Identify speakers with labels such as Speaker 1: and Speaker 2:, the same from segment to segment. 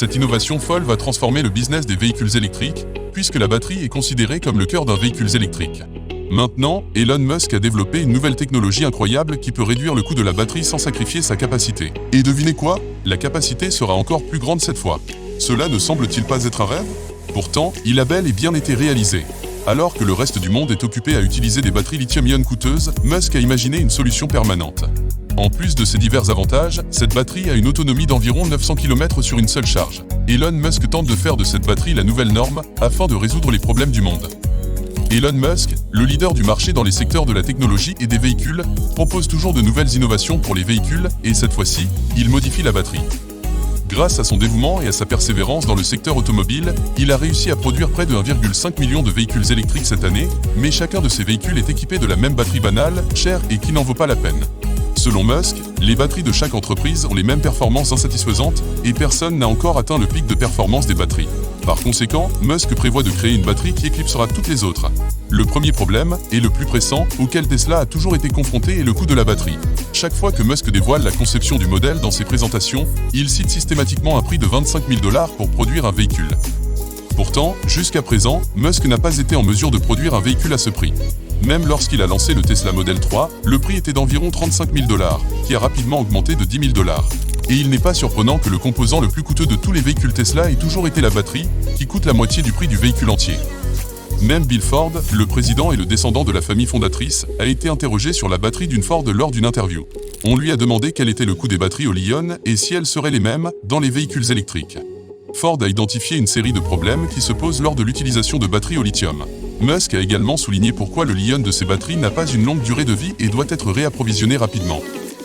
Speaker 1: Cette innovation folle va transformer le business des véhicules électriques, puisque la batterie est considérée comme le cœur d'un véhicule électrique. Maintenant, Elon Musk a développé une nouvelle technologie incroyable qui peut réduire le coût de la batterie sans sacrifier sa capacité. Et devinez quoi? La capacité sera encore plus grande cette fois. Cela ne semble-t-il pas être un rêve? Pourtant, il a bel et bien été réalisé. Alors que le reste du monde est occupé à utiliser des batteries lithium-ion coûteuses, Musk a imaginé une solution permanente. En plus de ces divers avantages, cette batterie a une autonomie d'environ 900 km sur une seule charge. Elon Musk tente de faire de cette batterie la nouvelle norme, afin de résoudre les problèmes du monde. Elon Musk, le leader du marché dans les secteurs de la technologie et des véhicules, propose toujours de nouvelles innovations pour les véhicules, et cette fois-ci, il modifie la batterie. Grâce à son dévouement et à sa persévérance dans le secteur automobile, il a réussi à produire près de 1,5 million de véhicules électriques cette année, mais chacun de ces véhicules est équipé de la même batterie banale, chère et qui n'en vaut pas la peine. Selon Musk, les batteries de chaque entreprise ont les mêmes performances insatisfaisantes et personne n'a encore atteint le pic de performance des batteries. Par conséquent, Musk prévoit de créer une batterie qui éclipsera toutes les autres. Le premier problème, et le plus pressant, auquel Tesla a toujours été confronté est le coût de la batterie. Chaque fois que Musk dévoile la conception du modèle dans ses présentations, il cite systématiquement un prix de 25 000 $ pour produire un véhicule. Pourtant, jusqu'à présent, Musk n'a pas été en mesure de produire un véhicule à ce prix. Même lorsqu'il a lancé le Tesla Model 3, le prix était d'environ 35 000 $, qui a rapidement augmenté de 10 000 $. Et il n'est pas surprenant que le composant le plus coûteux de tous les véhicules Tesla ait toujours été la batterie, qui coûte la moitié du prix du véhicule entier. Même Bill Ford, le président et le descendant de la famille fondatrice, a été interrogé sur la batterie d'une Ford lors d'une interview. On lui a demandé quel était le coût des batteries au lithium et si elles seraient les mêmes dans les véhicules électriques. Ford a identifié une série de problèmes qui se posent lors de l'utilisation de batteries au lithium. Musk a également souligné pourquoi le lithium de ces batteries n'a pas une longue durée de vie et doit être réapprovisionné rapidement.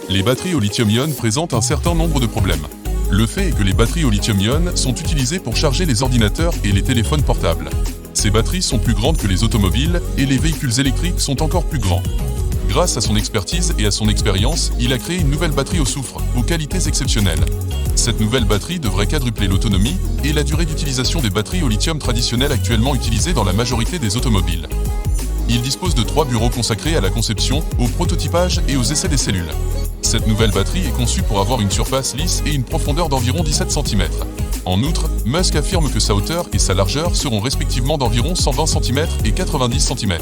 Speaker 1: Les batteries au lithium-ion présentent un certain nombre de problèmes. Le fait est que les batteries au lithium-ion sont utilisées pour charger les ordinateurs et les téléphones portables. Ces batteries sont plus grandes que les automobiles et les véhicules électriques sont encore plus grands. Grâce à son expertise et à son expérience, il a créé une nouvelle batterie au soufre, aux qualités exceptionnelles. Cette nouvelle batterie devrait quadrupler l'autonomie et la durée d'utilisation des batteries au lithium traditionnelles actuellement utilisées dans la majorité des automobiles. Il dispose de 3 bureaux consacrés à la conception, au prototypage et aux essais des cellules. Cette nouvelle batterie est conçue pour avoir une surface lisse et une profondeur d'environ 17 cm. En outre, Musk affirme que sa hauteur et sa largeur seront respectivement d'environ 120 cm et 90 cm.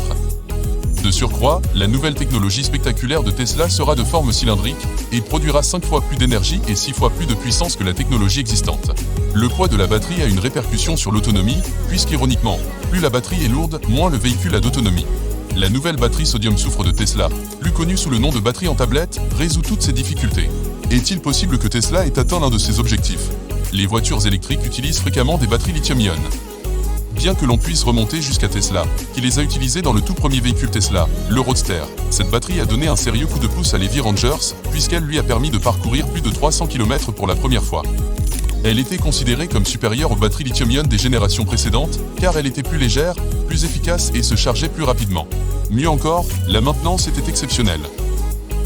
Speaker 1: De surcroît, la nouvelle technologie spectaculaire de Tesla sera de forme cylindrique et produira 5 fois plus d'énergie et 6 fois plus de puissance que la technologie existante. Le poids de la batterie a une répercussion sur l'autonomie, puisqu'ironiquement, plus la batterie est lourde, moins le véhicule a d'autonomie. La nouvelle batterie sodium-soufre de Tesla, plus connue sous le nom de batterie en tablette, résout toutes ces difficultés. Est-il possible que Tesla ait atteint l'un de ses objectifs? Les voitures électriques utilisent fréquemment des batteries lithium-ion. Bien que l'on puisse remonter jusqu'à Tesla, qui les a utilisées dans le tout premier véhicule Tesla, le Roadster, cette batterie a donné un sérieux coup de pouce à Levi Rangers, puisqu'elle lui a permis de parcourir plus de 300 km pour la première fois. Elle était considérée comme supérieure aux batteries lithium-ion des générations précédentes, car elle était plus légère, plus efficace et se chargeait plus rapidement. Mieux encore, la maintenance était exceptionnelle.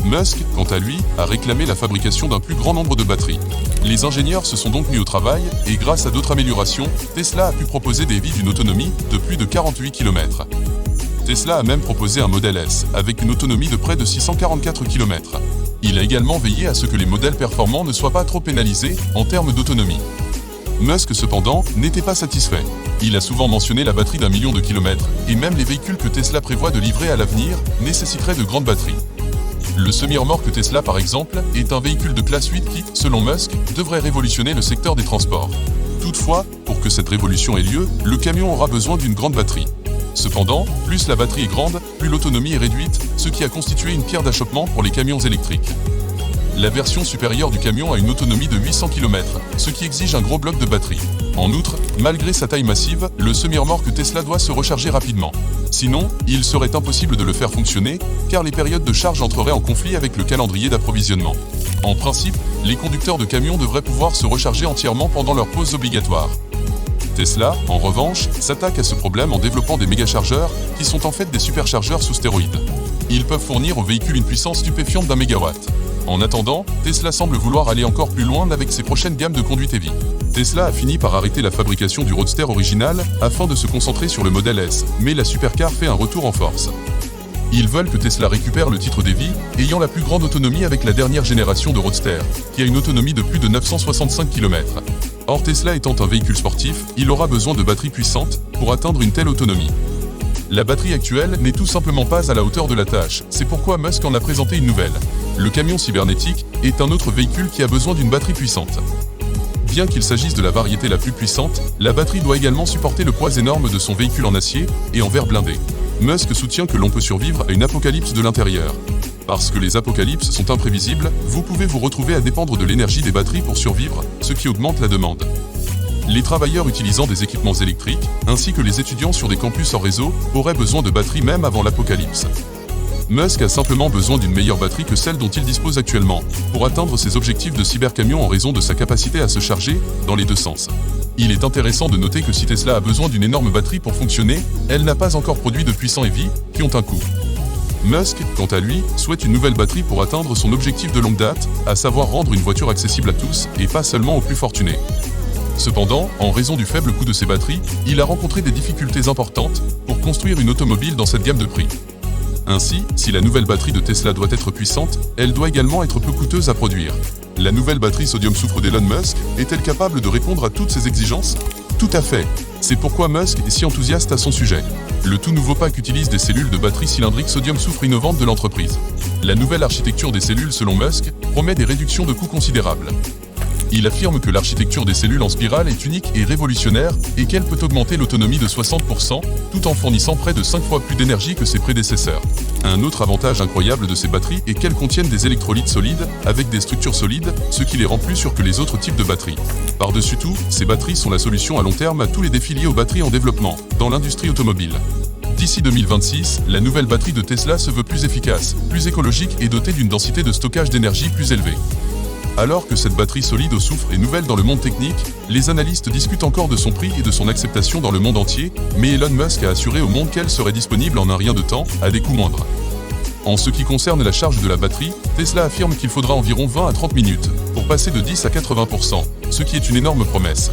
Speaker 1: Musk, quant à lui, a réclamé la fabrication d'un plus grand nombre de batteries. Les ingénieurs se sont donc mis au travail, et grâce à d'autres améliorations, Tesla a pu proposer des vies d'une autonomie de plus de 48 km. Tesla a même proposé un modèle S, avec une autonomie de près de 644 km. Il a également veillé à ce que les modèles performants ne soient pas trop pénalisés en termes d'autonomie. Musk, cependant, n'était pas satisfait. Il a souvent mentionné la batterie d'1 million de kilomètres, et même les véhicules que Tesla prévoit de livrer à l'avenir nécessiteraient de grandes batteries. Le semi-remorque Tesla, par exemple, est un véhicule de classe 8 qui, selon Musk, devrait révolutionner le secteur des transports. Toutefois, pour que cette révolution ait lieu, le camion aura besoin d'une grande batterie. Cependant, plus la batterie est grande, plus l'autonomie est réduite, ce qui a constitué une pierre d'achoppement pour les camions électriques. La version supérieure du camion a une autonomie de 800 km, ce qui exige un gros bloc de batterie. En outre, malgré sa taille massive, le semi-remorque Tesla doit se recharger rapidement. Sinon, il serait impossible de le faire fonctionner, car les périodes de charge entreraient en conflit avec le calendrier d'approvisionnement. En principe, les conducteurs de camions devraient pouvoir se recharger entièrement pendant leurs pauses obligatoires. Tesla, en revanche, s'attaque à ce problème en développant des méga-chargeurs, qui sont en fait des superchargeurs sous stéroïdes. Ils peuvent fournir aux véhicules une puissance stupéfiante d'1 MW. En attendant, Tesla semble vouloir aller encore plus loin avec ses prochaines gammes de conduite EV. Tesla a fini par arrêter la fabrication du Roadster original afin de se concentrer sur le modèle S, mais la supercar fait un retour en force. Ils veulent que Tesla récupère le titre d'EV, ayant la plus grande autonomie avec la dernière génération de Roadster, qui a une autonomie de plus de 965 km. Or Tesla étant un véhicule sportif, il aura besoin de batteries puissantes pour atteindre une telle autonomie. La batterie actuelle n'est tout simplement pas à la hauteur de la tâche, c'est pourquoi Musk en a présenté une nouvelle. Le camion cybernétique est un autre véhicule qui a besoin d'une batterie puissante. Bien qu'il s'agisse de la variété la plus puissante, la batterie doit également supporter le poids énorme de son véhicule en acier et en verre blindé. Musk soutient que l'on peut survivre à une apocalypse de l'intérieur. Parce que les apocalypses sont imprévisibles, vous pouvez vous retrouver à dépendre de l'énergie des batteries pour survivre, ce qui augmente la demande. Les travailleurs utilisant des équipements électriques, ainsi que les étudiants sur des campus hors réseau, auraient besoin de batteries même avant l'apocalypse. Musk a simplement besoin d'une meilleure batterie que celle dont il dispose actuellement, pour atteindre ses objectifs de cybercamion en raison de sa capacité à se charger dans les deux sens. Il est intéressant de noter que si Tesla a besoin d'une énorme batterie pour fonctionner, elle n'a pas encore produit de puissants EV qui ont un coût. Musk, quant à lui, souhaite une nouvelle batterie pour atteindre son objectif de longue date, à savoir rendre une voiture accessible à tous et pas seulement aux plus fortunés. Cependant, en raison du faible coût de ces batteries, il a rencontré des difficultés importantes pour construire une automobile dans cette gamme de prix. Ainsi, si la nouvelle batterie de Tesla doit être puissante, elle doit également être peu coûteuse à produire. La nouvelle batterie sodium-soufre d'Elon Musk est-elle capable de répondre à toutes ces exigences? Tout à fait. C'est pourquoi Musk est si enthousiaste à son sujet. Le tout nouveau pack utilise des cellules de batterie cylindrique sodium-soufre innovantes de l'entreprise. La nouvelle architecture des cellules selon Musk promet des réductions de coûts considérables. Il affirme que l'architecture des cellules en spirale est unique et révolutionnaire et qu'elle peut augmenter l'autonomie de 60% tout en fournissant près de 5 fois plus d'énergie que ses prédécesseurs. Un autre avantage incroyable de ces batteries est qu'elles contiennent des électrolytes solides avec des structures solides, ce qui les rend plus sûres que les autres types de batteries. Par-dessus tout, ces batteries sont la solution à long terme à tous les défis liés aux batteries en développement dans l'industrie automobile. D'ici 2026, la nouvelle batterie de Tesla se veut plus efficace, plus écologique et dotée d'une densité de stockage d'énergie plus élevée. Alors que cette batterie solide au soufre est nouvelle dans le monde technique, les analystes discutent encore de son prix et de son acceptation dans le monde entier, mais Elon Musk a assuré au monde qu'elle serait disponible en un rien de temps, à des coûts moindres. En ce qui concerne la charge de la batterie, Tesla affirme qu'il faudra environ 20 à 30 minutes pour passer de 10 à 80%, ce qui est une énorme promesse.